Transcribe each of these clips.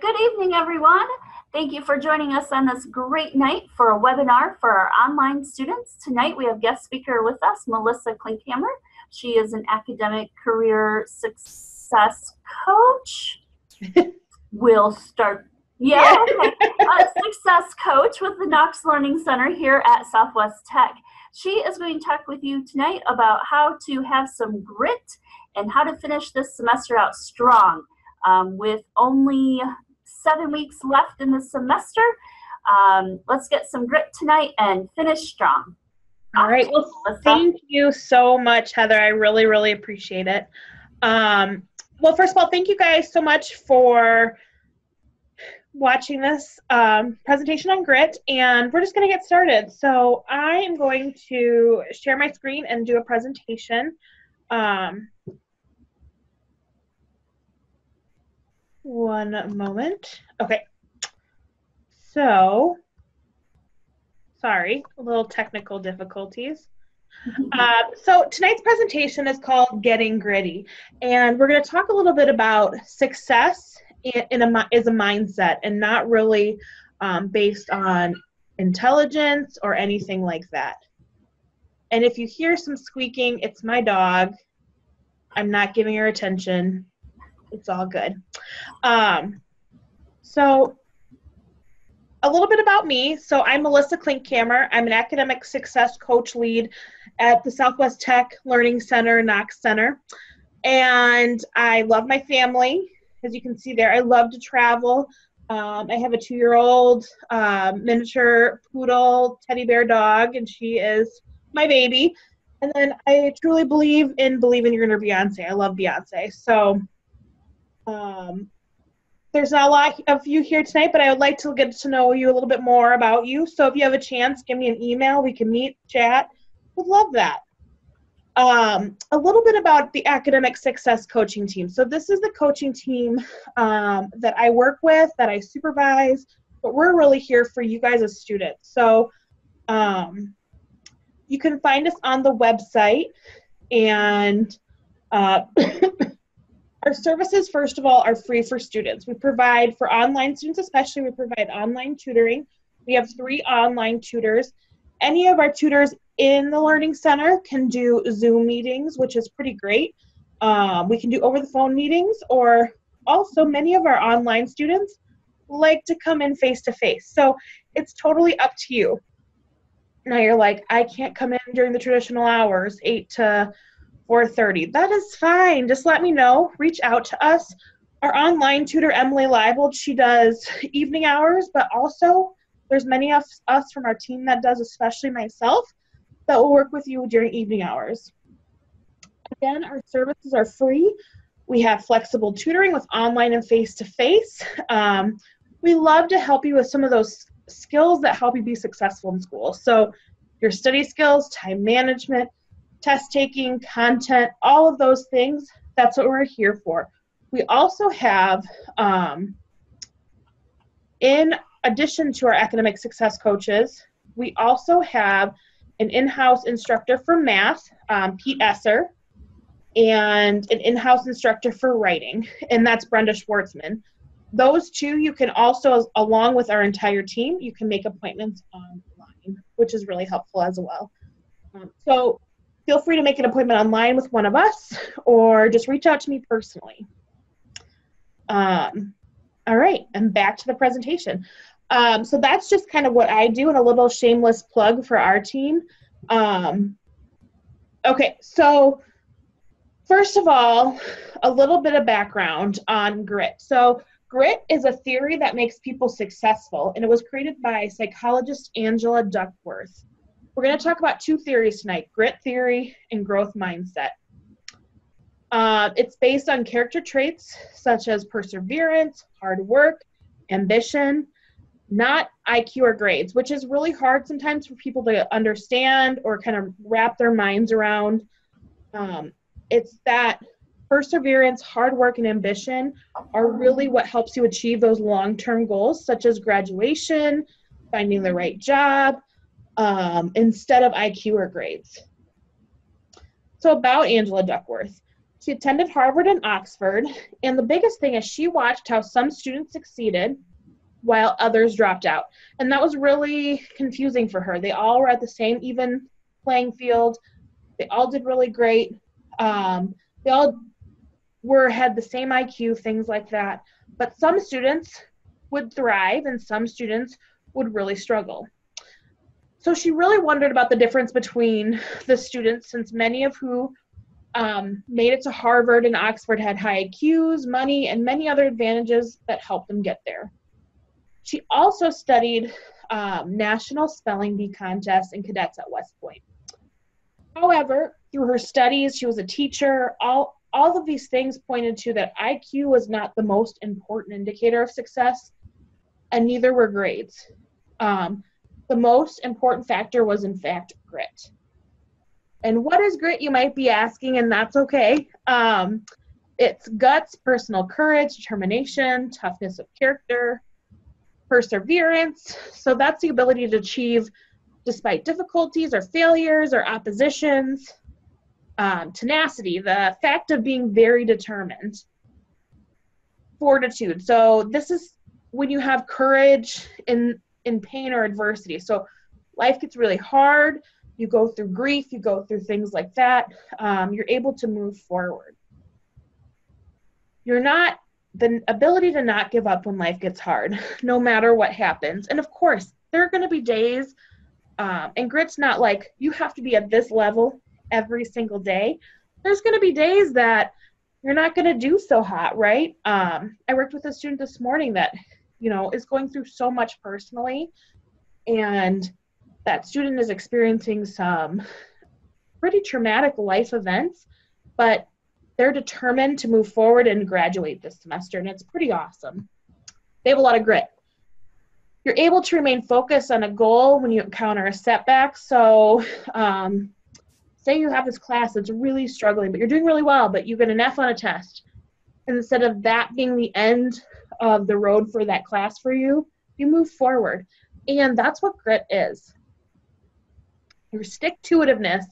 Good evening, everyone. Thank you for joining us on this great night for a webinar for our online students. Tonight we have guest speaker with us, Melissa Klinkhammer. She is an academic career success coach. We'll start. Yeah, okay. Success coach with the Knox Learning Center here at Southwest Tech. She is going to talk with you tonight about how to have some grit and how to finish this semester out strong. With only 7 weeks left in the semester, let's get some grit tonight and finish strong. All right. Well, thank you so much, Heather. I really, really appreciate it. Well, first of all, thank you guys so much for watching this presentation on grit, and we're just going to get started. So I am going to share my screen and do a presentation. One moment. Okay. So, sorry, a little technical difficulties. So tonight's presentation is called Getting Gritty, and we're going to talk a little bit about success as a mindset and not really based on intelligence or anything like that. And if you hear some squeaking, it's my dog. I'm not giving her attention. It's all good. So a little bit about me. So I'm Melissa Klinkhammer. I'm an academic success coach lead at the Southwest Tech Learning Center, Knox Center. And I love my family. As you can see there, I love to travel. I have a 2-year-old miniature poodle teddy bear dog, and she is my baby. And then I truly believe in your inner Beyonce. I love Beyonce. So there's not a lot of you here tonight, but I would like to get to know you a little bit more about you. So if you have a chance, give me an email. We can meet, chat. Would love that. A little bit about the academic success coaching team. So this is the coaching team that I work with, that I supervise, but we're really here for you guys as students. So you can find us on the website, and our services, first of all, are free for students. We provide, for online students especially, we provide online tutoring. We have 3 online tutors. Any of our tutors in the Learning Center can do Zoom meetings, which is pretty great. We can do over-the-phone meetings, or also many of our online students like to come in face-to-face. So it's totally up to you. Now you're like, I can't come in during the traditional hours, 8 to 4:30. That is fine. Just let me know. Reach out to us. Our online tutor, Emily Leibold, she does evening hours, but also there's many of us from our team that does, especially myself, that will work with you during evening hours. Again, our services are free. We have flexible tutoring with online and face-to-face. We love to help you with some of those skills that help you be successful in school. So your study skills, time management, test taking, content, all of those things, that's what we're here for. We also have, in addition to our academic success coaches, we also have an in-house instructor for math, Pete Esser, and an in-house instructor for writing, and that's Brenda Schwartzman. Those 2, you can also, along with our entire team, you can make appointments online, which is really helpful as well. So feel free to make an appointment online with one of us, or just reach out to me personally. All right, and back to the presentation. So that's just kind of what I do, and a little shameless plug for our team. Okay, so first of all, a little bit of background on grit. So grit is a theory that makes people successful, and it was created by psychologist Angela Duckworth. We're going to talk about 2 theories tonight, grit theory and growth mindset. It's based on character traits such as perseverance, hard work, ambition, not IQ or grades, which is really hard sometimes for people to understand or kind of wrap their minds around. It's that perseverance, hard work, and ambition are really what helps you achieve those long-term goals, such as graduation, finding the right job, instead of IQ or grades. So about Angela Duckworth. She attended Harvard and Oxford, and the biggest thing is she watched how some students succeeded while others dropped out. And that was really confusing for her. They all were at the same even playing field. They all did really great. They all had the same IQ, things like that. But some students would thrive and some students would really struggle. So she really wondered about the difference between the students, since many of who made it to Harvard and Oxford had high IQs, money, and many other advantages that helped them get there. She also studied national spelling bee contests and cadets at West Point. However, through her studies, she was a teacher, all of these things pointed to that IQ was not the most important indicator of success, and neither were grades. The most important factor was, in fact, grit. And what is grit, you might be asking, and that's okay. It's guts, personal courage, determination, toughness of character, perseverance. So that's the ability to achieve despite difficulties or failures or oppositions. Tenacity, the fact of being very determined. Fortitude. So this is when you have courage in pain or adversity. So life gets really hard. You go through grief, you go through things like that, you're able to move forward. The ability to not give up when life gets hard, no matter what happens. And of course, there are going to be days, and grit's not like you have to be at this level every single day. There's going to be days that you're not going to do so hot, right? I worked with a student this morning that, is going through so much personally, and that student is experiencing some pretty traumatic life events, but they're determined to move forward and graduate this semester, and it's pretty awesome. They have a lot of grit. You're able to remain focused on a goal when you encounter a setback. So say you have this class that's really struggling, but you're doing really well, but you get an F on a test. And instead of that being the end of the road for that class for you, you move forward. And that's what grit is. Your stick-to-itiveness.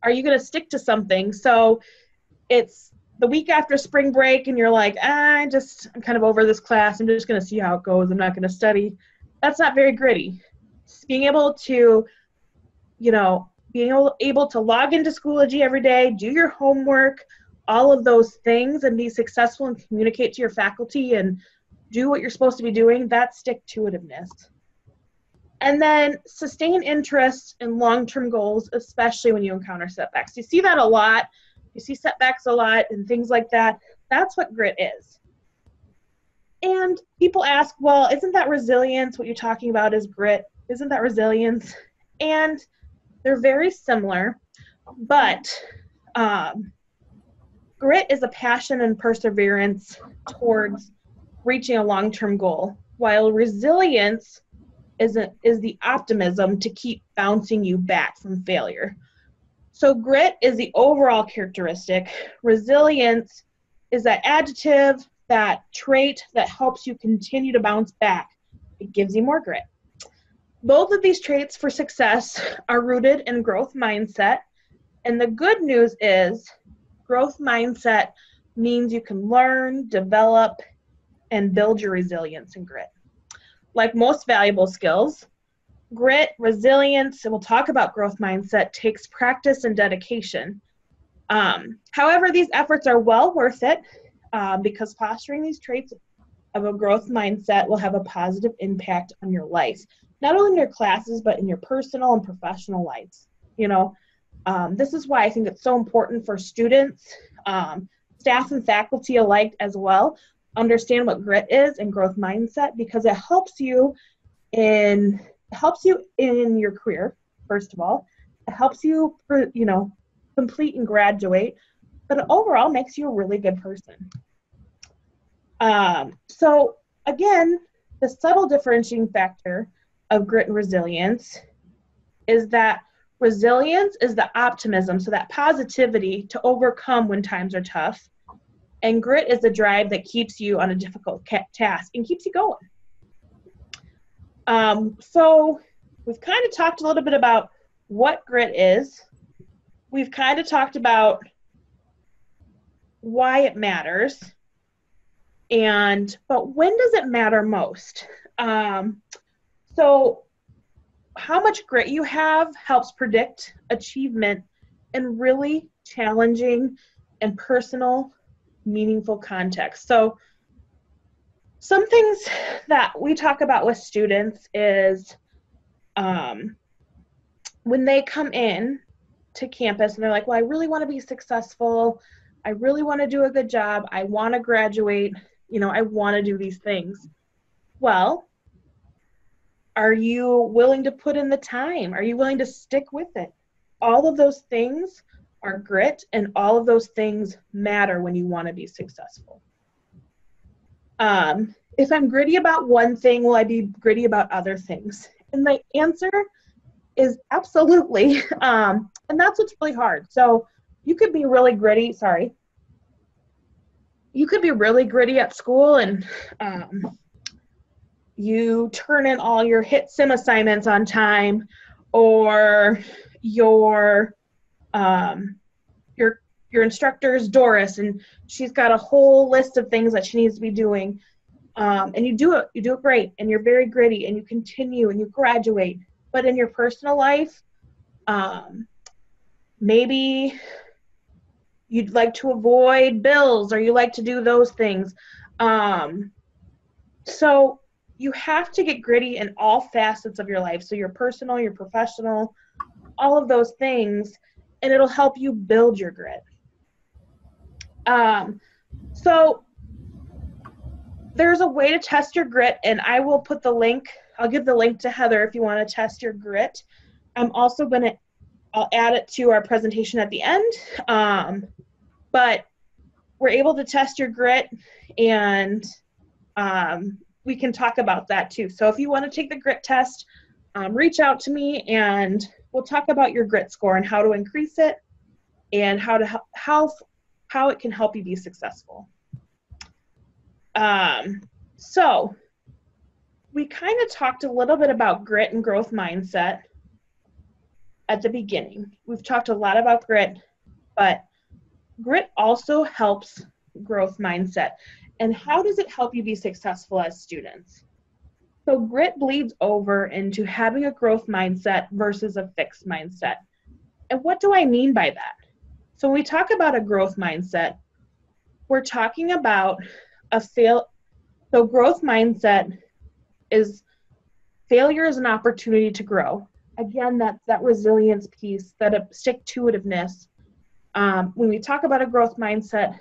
Are you going to stick to something? So it's the week after spring break and you're like, I'm kind of over this class. I'm just going to see how it goes. I'm not going to study. That's not very gritty. Just being able to, being able to log into Schoology every day, do your homework, all of those things, and be successful and communicate to your faculty and do what you're supposed to be doing, that's stick-to-itiveness. And then sustain interest in long-term goals, especially when you encounter setbacks. You see that a lot. You see setbacks a lot and things like that. That's what grit is. And people ask, well, isn't that resilience? What you're talking about is grit. Isn't that resilience? And they're very similar, but grit is a passion and perseverance towards reaching a long-term goal, while resilience is the optimism to keep bouncing you back from failure. So grit is the overall characteristic. Resilience is that adjective, that trait that helps you continue to bounce back. It gives you more grit. Both of these traits for success are rooted in growth mindset. And the good news is growth mindset means you can learn, develop, and build your resilience and grit. Like most valuable skills, grit, resilience, and we'll talk about growth mindset, takes practice and dedication. However, these efforts are well worth it because fostering these traits of a growth mindset will have a positive impact on your life, not only in your classes, but in your personal and professional lives. This is why I think it's so important for students, staff and faculty alike as well, understand what grit is and growth mindset, because it helps you in your career. First of all, it helps you complete and graduate, but it overall makes you a really good person. So again, the subtle differentiating factor of grit and resilience is that resilience is the optimism, so that positivity to overcome when times are tough. And grit is the drive that keeps you on a difficult task and keeps you going. So we've kind of talked a little bit about what grit is. We've kind of talked about why it matters, but when does it matter most? So how much grit you have helps predict achievement in really challenging and personal, meaningful contexts. So some things that we talk about with students is when they come in to campus and they're like, well, I really want to be successful. I really want to do a good job. I want to graduate. I want to do these things. Well, are you willing to put in the time? Are you willing to stick with it? All of those things are grit, and all of those things matter when you want to be successful. If I'm gritty about one thing, will I be gritty about other things? And the answer is absolutely. And that's what's really hard. So you could be really gritty. You could be really gritty at school, and you turn in all your HIT sim assignments on time, or your instructor is Doris, and she's got a whole list of things that she needs to be doing. And you do it great, and you're very gritty, and you continue, and you graduate. But in your personal life, maybe you'd like to avoid bills, or you like to do those things. So you have to get gritty in all facets of your life. So your personal, your professional, all of those things, and it'll help you build your grit. So there's a way to test your grit, and I will put the link. I'll give the link to Heather if you want to test your grit. I'm also I'll add it to our presentation at the end. But we're able to test your grit, and we can talk about that too. So if you want to take the grit test, reach out to me, and we'll talk about your grit score and how to increase it, and how it can help you be successful. So we kind of talked a little bit about grit and growth mindset at the beginning. We've talked a lot about grit, but grit also helps growth mindset. And how does it help you be successful as students? So grit bleeds over into having a growth mindset versus a fixed mindset. And what do I mean by that? So when we talk about a growth mindset, we're talking about so growth mindset is failure is an opportunity to grow. Again, that's that resilience piece, that stick-to-itiveness. When we talk about a growth mindset,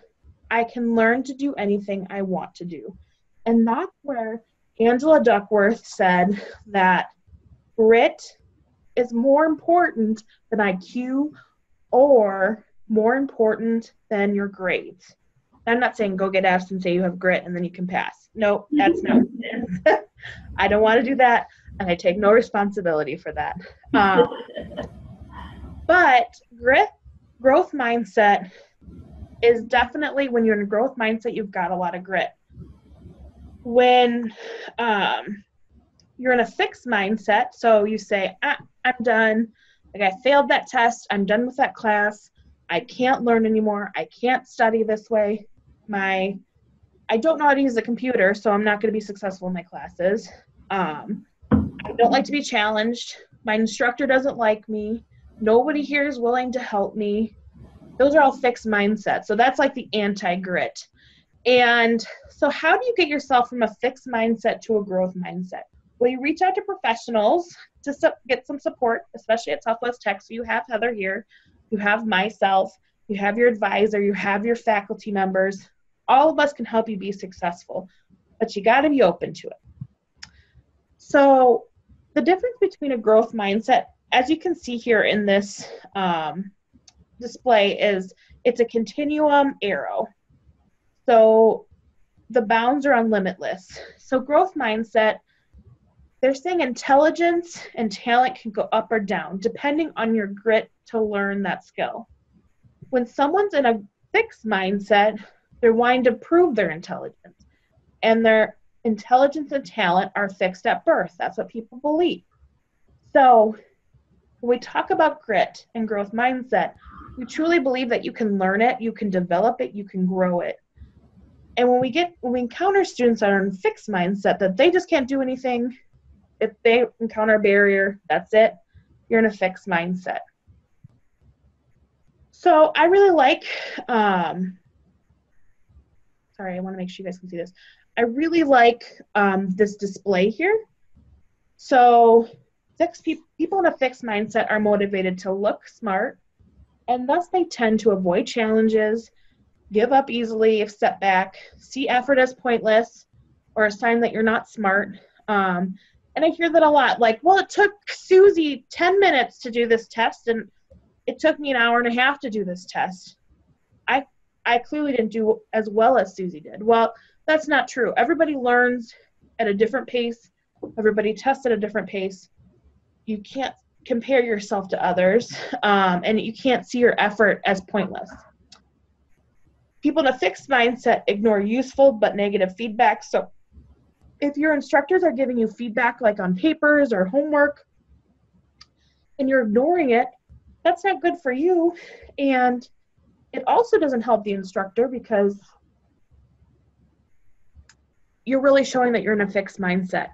I can learn to do anything I want to do. And that's where Angela Duckworth said that grit is more important than IQ or more important than your grades. I'm not saying go get F's and say you have grit and then you can pass. No, that's not it. I don't want to do that, and I take no responsibility for that. But growth mindset is definitely, when you're in a growth mindset, you've got a lot of grit. When you're in a fixed mindset, so you say, I'm done. Like, I failed that test. I'm done with that class. I can't learn anymore. I can't study this way. I don't know how to use a computer, so I'm not going to be successful in my classes. I don't like to be challenged. My instructor doesn't like me. Nobody here is willing to help me. Those are all fixed mindsets. So that's like the anti-grit. And so how do you get yourself from a fixed mindset to a growth mindset? Well, you reach out to professionals to get some support, especially at Southwest Tech. So you have Heather here. You have myself. You have your advisor. You have your faculty members. All of us can help you be successful, but you got to be open to it. So the difference between a growth mindset, as you can see here in this display, is it's a continuum arrow. So the bounds are on limitless. So growth mindset, they're saying intelligence and talent can go up or down depending on your grit to learn that skill. When someone's in a fixed mindset, they're wanting to prove their intelligence, and their intelligence and talent are fixed at birth. That's what people believe. So when we talk about grit and growth mindset, We truly believe that you can learn it, you can develop it, you can grow it. And when we encounter students that are in fixed mindset, that they just can't do anything, if they encounter a barrier, that's it, you're in a fixed mindset. So I really like, sorry, I want to make sure you guys can see this. I really like this display here. So people in a fixed mindset are motivated to look smart, and thus they tend to avoid challenges, give up easily if set back, see effort as pointless, or a sign that you're not smart. And I hear that a lot, like, well, it took Susie 10 minutes to do this test, and it took me an hour and a half to do this test. I clearly didn't do as well as Susie did. Well, that's not true. Everybody learns at a different pace. Everybody tests at a different pace. You can't compare yourself to others, and you can't see your effort as pointless. People in a fixed mindset ignore useful but negative feedback. So if your instructors are giving you feedback like on papers or homework and you're ignoring it, that's not good for you. And it also doesn't help the instructor because you're really showing that you're in a fixed mindset.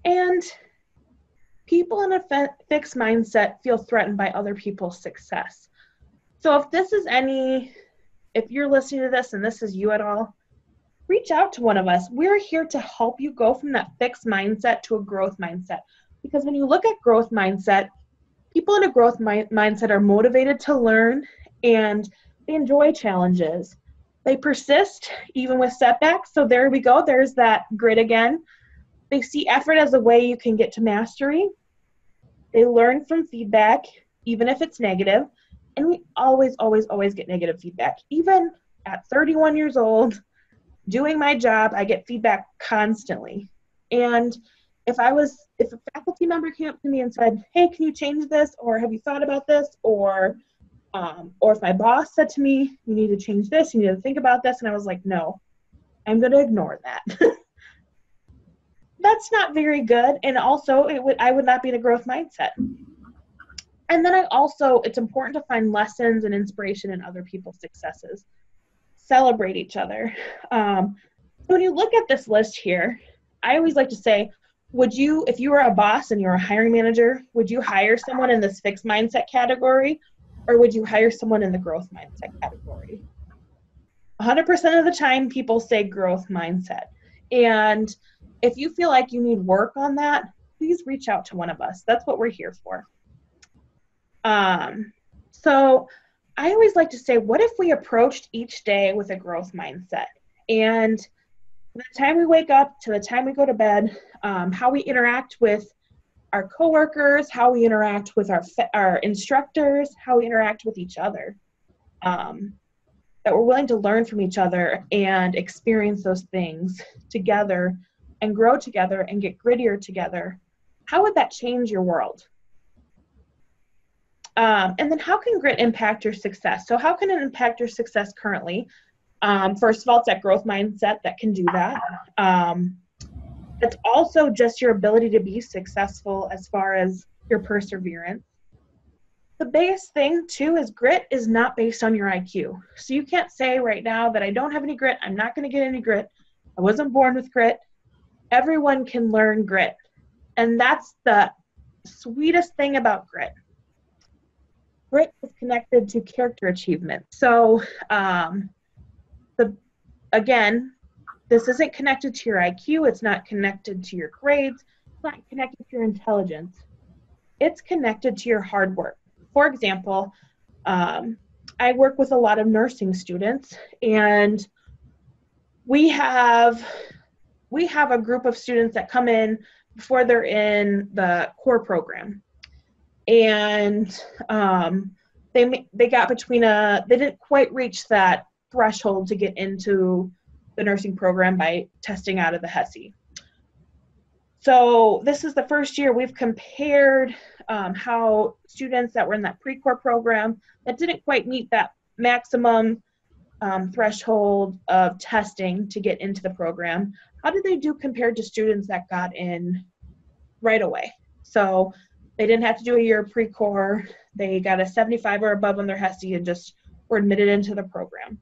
And people in a fixed mindset feel threatened by other people's success. So if you're listening to this and this is you at all, reach out to one of us. We're here to help you go from that fixed mindset to a growth mindset. Because when you look at growth mindset, people in a growth mindset are motivated to learn, and they enjoy challenges. They persist even with setbacks. So there we go. There's that grit again. They see effort as a way you can get to mastery. They learn from feedback, even if it's negative. And we always, always, always get negative feedback. Even at 31 years old, doing my job, I get feedback constantly. And if a faculty member came up to me and said, hey, can you change this? Or have you thought about this? Or if my boss said to me, you need to change this, you need to think about this. And I was like, no, I'm going to ignore that. That's not very good. And also I would not be in a growth mindset. And then it's important to find lessons and inspiration in other people's successes. Celebrate each other. When you look at this list here, I always like to say, if you were a boss and you're a hiring manager, would you hire someone in this fixed mindset category, or would you hire someone in the growth mindset category? 100% of the time, people say growth mindset. And if you feel like you need work on that, please reach out to one of us. That's what we're here for. So I always like to say, what if we approached each day with a growth mindset? And from the time we wake up to the time we go to bed, how we interact with our coworkers, how we interact with our instructors, how we interact with each other, that we're willing to learn from each other and experience those things together and grow together and get grittier together. How would that change your world? And then how can grit impact your success? So how can it impact your success currently? First of all, it's that growth mindset that can do that. It's also just your ability to be successful as far as your perseverance. The biggest thing too is grit is not based on your IQ. So you can't say right now that I don't have any grit, I'm not going to get any grit, I wasn't born with grit. Everyone can learn grit. And that's the sweetest thing about grit. Grit is connected to character achievement. So again, this isn't connected to your IQ. It's not connected to your grades. It's not connected to your intelligence. It's connected to your hard work. For example, I work with a lot of nursing students, and we have a group of students that come in before they're in the core program. And they got they didn't quite reach that threshold to get into the nursing program by testing out of the HESI. So this is the first year we've compared how students that were in that pre-core program that didn't quite meet that maximum threshold of testing to get into the program, how did they do compared to students that got in right away? So They didn't have to do a year of pre-core. They got a 75 or above on their HESI and just were admitted into the program.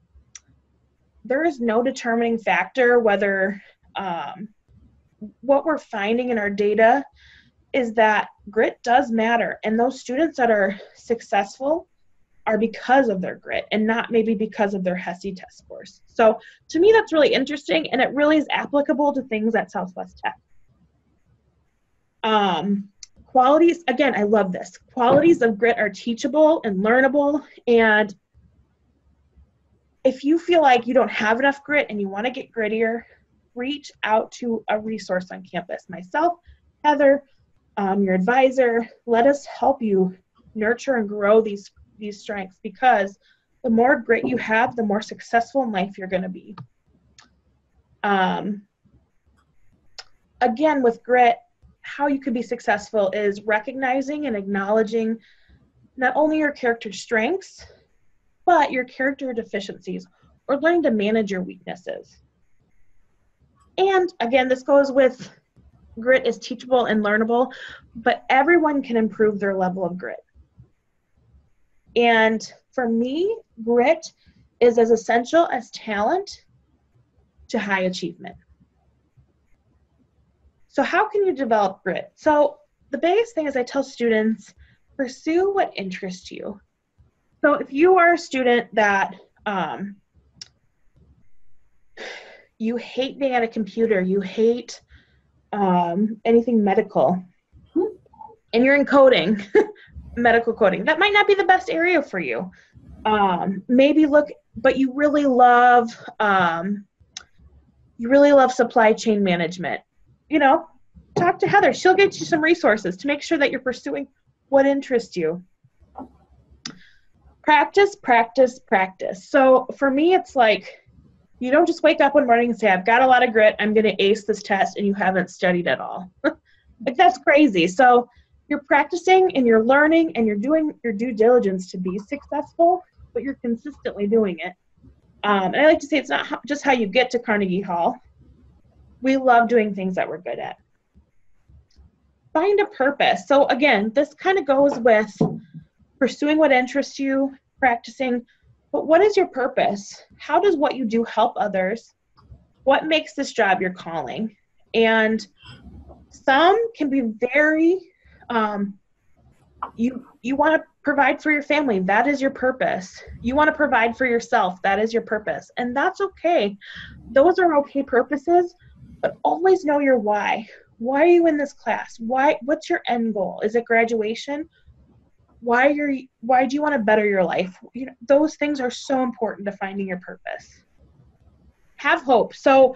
There is no determining factor whether what we're finding in our data is that grit does matter, and those students that are successful are because of their grit and not maybe because of their HESI test scores. So to me, that's really interesting, and it really is applicable to things at Southwest Tech. Qualities, again, I love this. Qualities of grit are teachable and learnable, and if you feel like you don't have enough grit and you want to get grittier, reach out to a resource on campus. Myself, Heather, your advisor, let us help you nurture and grow these strengths, because the more grit you have, the more successful in life you're going to be. Again, with grit, how you can be successful is recognizing and acknowledging not only your character strengths, but your character deficiencies, or learning to manage your weaknesses. And again, this goes with grit is teachable and learnable, but everyone can improve their level of grit. And for me, grit is as essential as talent to high achievement. So how can you develop grit? So the biggest thing is I tell students, pursue what interests you. So if you are a student that you hate being at a computer, you hate anything medical, and you're in coding, medical coding, that might not be the best area for you. Maybe look, but you really love supply chain management. You know, talk to Heather. She'll get you some resources to make sure that you're pursuing what interests you. Practice, practice, practice. So for me, it's like, you don't just wake up one morning and say, I've got a lot of grit, I'm going to ace this test, and you haven't studied at all. Like, that's crazy. So you're practicing and you're learning and you're doing your due diligence to be successful, but you're consistently doing it. And I like to say it's not just how you get to Carnegie Hall. We love doing things that we're good at. Find a purpose. So again, this kind of goes with pursuing what interests you, practicing, but what is your purpose? How does what you do help others? What makes this job your calling? And some can be very, you want to provide for your family. That is your purpose. You want to provide for yourself. That is your purpose. And that's okay. Those are okay purposes, but always know your why. Why are you in this class? What's your end goal? Is it graduation? Why do you want to better your life? You know, those things are so important to finding your purpose. Have hope. So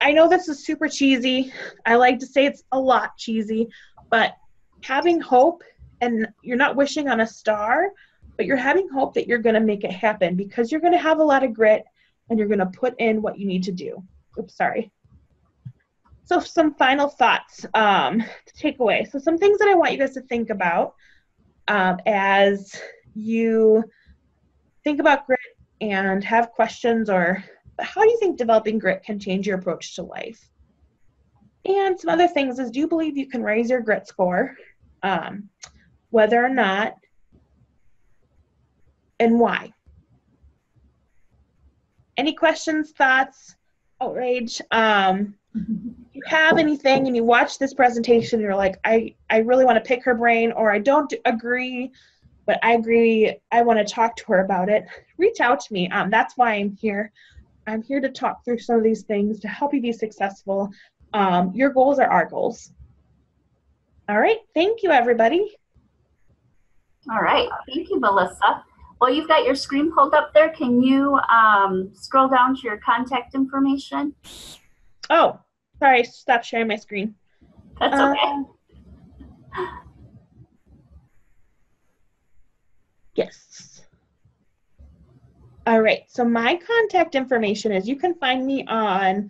I know this is super cheesy. I like to say it's a lot cheesy, but having hope, and you're not wishing on a star, but you're having hope that you're going to make it happen, because you're going to have a lot of grit and you're going to put in what you need to do. Oops, sorry. So some final thoughts to take away. So some things that I want you guys to think about as you think about grit and have questions, or how do you think developing grit can change your approach to life? And some other things is, do you believe you can raise your grit score? Whether or not, and why? Any questions, thoughts, outrage? If you have anything and you watch this presentation and you're like, I really want to pick her brain, or I don't agree, but I agree, I want to talk to her about it, reach out to me. That's why I'm here. I'm here to talk through some of these things to help you be successful. Your goals are our goals. All right. Thank you, everybody. All right. Thank you, Melissa. Well, you've got your screen pulled up there. Can you scroll down to your contact information? Oh, sorry. I stopped sharing my screen. That's okay. Yes. All right. So my contact information is, you can find me on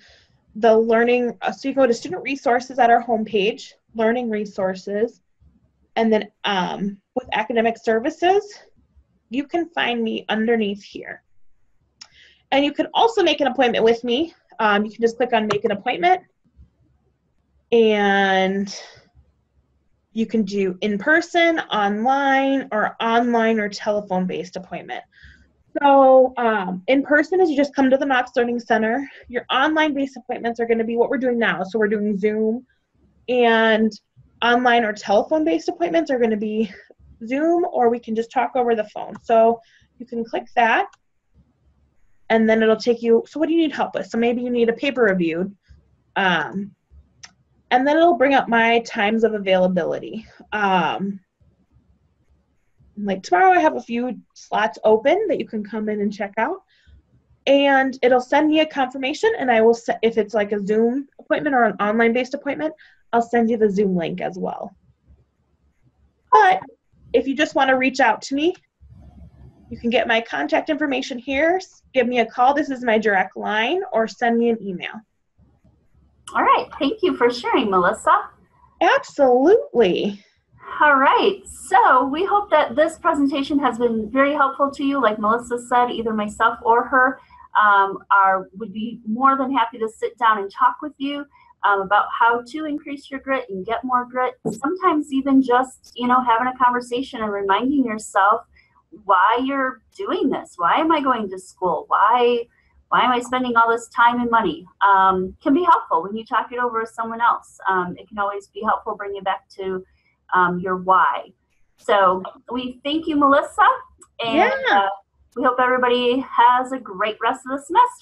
the learning. So you go to student resources at our homepage, learning resources, and then with academic services, you can find me underneath here. And you can also make an appointment with me. You can just click on make an appointment, and You can do in-person, online or telephone-based appointment. So in person is you just come to the Knox Learning Center. Your online-based appointments are going to be what we're doing now. So we're doing Zoom, and online or telephone-based appointments are going to be Zoom, or we can just talk over the phone. So you can click that, and then it'll take you, so what do you need help with? So maybe you need a paper reviewed. And then it'll bring up my times of availability. Like tomorrow I have a few slots open that you can come in and check out. And it'll send me a confirmation, and I will, if it's like a Zoom appointment or an online-based appointment, I'll send you the Zoom link as well. But if you just want to reach out to me, you can get my contact information here. Give me a call. This is my direct line, or send me an email. All right. Thank you for sharing, Melissa. Absolutely. All right. So we hope that this presentation has been very helpful to you. Like Melissa said, either myself or her would be more than happy to sit down and talk with you about how to increase your grit and get more grit. Sometimes even just, having a conversation and reminding yourself why you're doing this. Why am I going to school? Why am I spending all this time and money? Can be helpful when you talk it over with someone else. It can always be helpful, bring you back to your why. So we thank you, Melissa, and we hope everybody has a great rest of the semester.